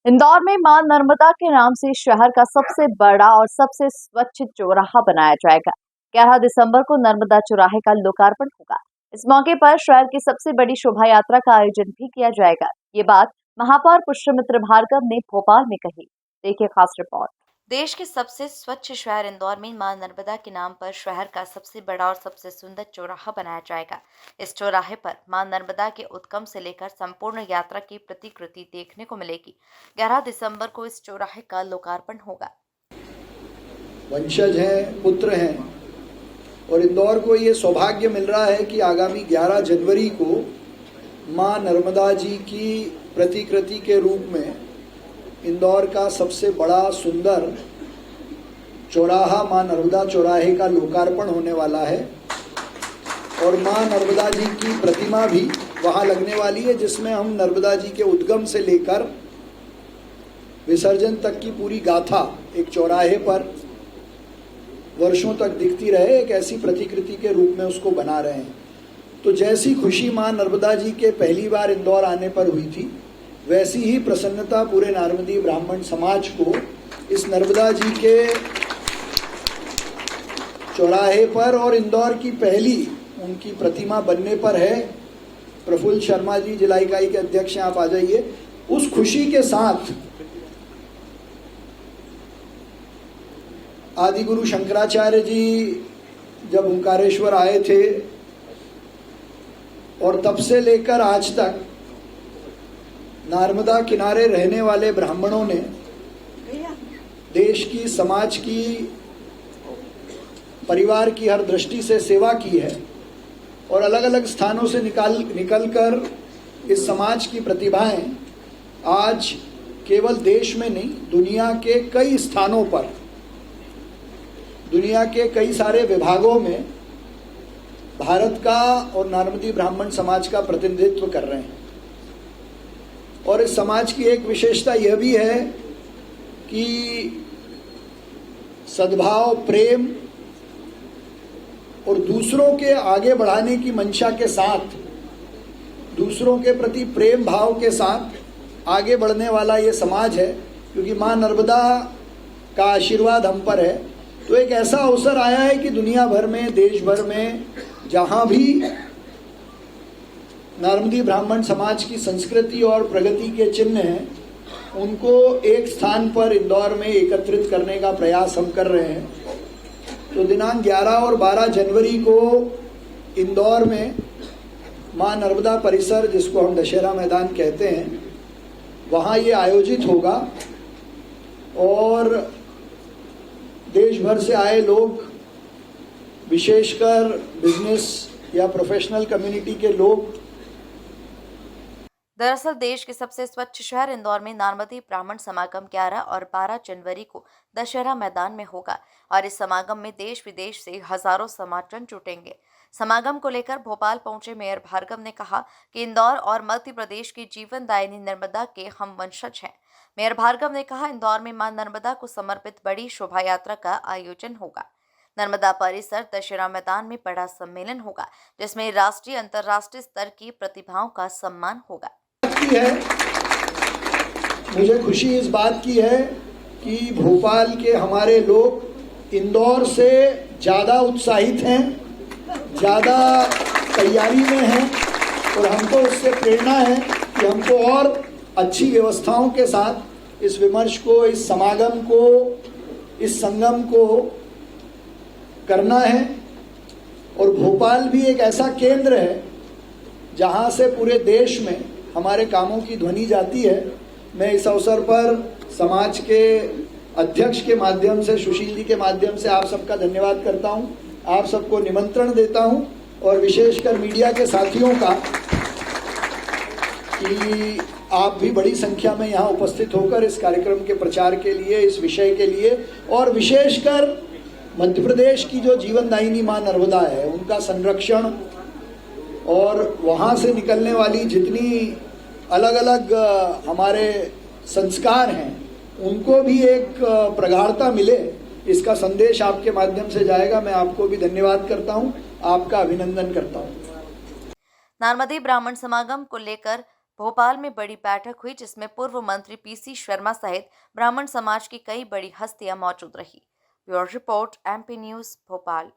इंदौर में मां नर्मदा के नाम से शहर का सबसे बड़ा और सबसे स्वच्छ चौराहा बनाया जाएगा। 11 दिसंबर को नर्मदा चौराहे का लोकार्पण होगा। इस मौके पर शहर की सबसे बड़ी शोभा यात्रा का आयोजन भी किया जाएगा। ये बात महापौर पुष्यमित्र भार्गव ने भोपाल में कही। देखिए खास रिपोर्ट। देश के सबसे स्वच्छ शहर इंदौर में मां नर्मदा के नाम पर शहर का सबसे बड़ा और सबसे सुंदर चौराहा बनाया जाएगा। इस चौराहे पर मां नर्मदा के उद्गम से लेकर संपूर्ण यात्रा की प्रतिकृति देखने को मिलेगी। 11 दिसंबर को इस चौराहे का लोकार्पण होगा। वंशज हैं, पुत्र हैं और इंदौर को ये सौभाग्य मिल रहा है कि आगामी 11 जनवरी को मां नर्मदा जी की प्रतिकृति के रूप में इंदौर का सबसे बड़ा सुंदर चौराहा मां नर्मदा चौराहे का लोकार्पण होने वाला है और मां नर्मदा जी की प्रतिमा भी वहां लगने वाली है, जिसमें हम नर्मदा जी के उद्गम से लेकर विसर्जन तक की पूरी गाथा एक चौराहे पर वर्षों तक दिखती रहे, एक ऐसी प्रतिकृति के रूप में उसको बना रहे हैं। तो जैसी खुशी मां नर्मदा जी के पहली बार इंदौर आने पर हुई थी, वैसी ही प्रसन्नता पूरे नारमदी ब्राह्मण समाज को इस नर्मदा जी के चौराहे पर और इंदौर की पहली उनकी प्रतिमा बनने पर है। प्रफुल्ल शर्मा जी जिला इकाई के अध्यक्ष हैं, आप आ जाइए। उस खुशी के साथ आदि गुरु शंकराचार्य जी जब ओंकारेश्वर आए थे और तब से लेकर आज तक नर्मदा किनारे रहने वाले ब्राह्मणों ने देश की, समाज की, परिवार की हर दृष्टि से सेवा की है और अलग अलग स्थानों से निकलकर इस समाज की प्रतिभाएं आज केवल देश में नहीं, दुनिया के कई स्थानों पर, दुनिया के कई सारे विभागों में भारत का और नारमदी ब्राह्मण समाज का प्रतिनिधित्व कर रहे हैं। और इस समाज की एक विशेषता यह भी है कि सद्भाव, प्रेम और दूसरों के आगे बढ़ाने की मंशा के साथ, दूसरों के प्रति प्रेम भाव के साथ आगे बढ़ने वाला ये समाज है। क्योंकि मां नर्मदा का आशीर्वाद हम पर है, तो एक ऐसा अवसर आया है कि दुनिया भर में, देश भर में जहां भी नारमदी ब्राह्मण समाज की संस्कृति और प्रगति के चिन्ह हैं, उनको एक स्थान पर इंदौर में एकत्रित करने का प्रयास हम कर रहे हैं। तो दिनांक 11 और 12 जनवरी को इंदौर में मां नर्मदा परिसर, जिसको हम दशहरा मैदान कहते हैं, वहाँ ये आयोजित होगा और देश भर से आए लोग, विशेषकर बिजनेस या प्रोफेशनल कम्युनिटी के लोग। दरअसल देश के सबसे स्वच्छ शहर इंदौर में नारमदी ब्राह्मण समागम 11 और 12 जनवरी को दशहरा मैदान में होगा और इस समागम में देश विदेश से हजारों समाजजन जुटेंगे। समागम को लेकर भोपाल पहुंचे मेयर भार्गव ने कहा कि इंदौर और मध्य प्रदेश की जीवनदायिनी नर्मदा के हम वंशज हैं। मेयर भार्गव ने कहा, इंदौर में मां नर्मदा को समर्पित बड़ी शोभा यात्रा का आयोजन होगा। नर्मदा परिसर दशहरा मैदान में बड़ा सम्मेलन होगा, जिसमें राष्ट्रीय अंतर्राष्ट्रीय स्तर की प्रतिभाओं का सम्मान होगा। मुझे खुशी इस बात की है कि भोपाल के हमारे लोग इंदौर से ज़्यादा उत्साहित हैं, ज़्यादा तैयारी में हैं और हमको उससे प्रेरणा है कि हमको और अच्छी व्यवस्थाओं के साथ इस विमर्श को, इस समागम को, इस संगम को करना है। और भोपाल भी एक ऐसा केंद्र है जहां से पूरे देश में हमारे कामों की ध्वनि जाती है। मैं इस अवसर पर समाज के अध्यक्ष के माध्यम से, सुशील जी के माध्यम से आप सबका धन्यवाद करता हूं। आप सबको निमंत्रण देता हूं और विशेषकर मीडिया के साथियों का कि आप भी बड़ी संख्या में यहाँ उपस्थित होकर इस कार्यक्रम के प्रचार के लिए, इस विषय के लिए और विशेषकर मध्य प्रदेश की जो जीवनदायिनी मां नर्मदा है, उनका संरक्षण और वहाँ से निकलने वाली जितनी अलग अलग हमारे संस्कार हैं, उनको भी एक प्रगाढ़ता मिले, इसका संदेश आपके माध्यम से जाएगा। मैं आपको भी धन्यवाद करता हूँ, आपका अभिनंदन करता हूँ। नारमदी ब्राह्मण समागम को लेकर भोपाल में बड़ी बैठक हुई जिसमें पूर्व मंत्री पीसी शर्मा सहित ब्राह्मण समाज की कई बड़ी हस्तियां मौजूद रही। Bureau report, MP news, Bhopal.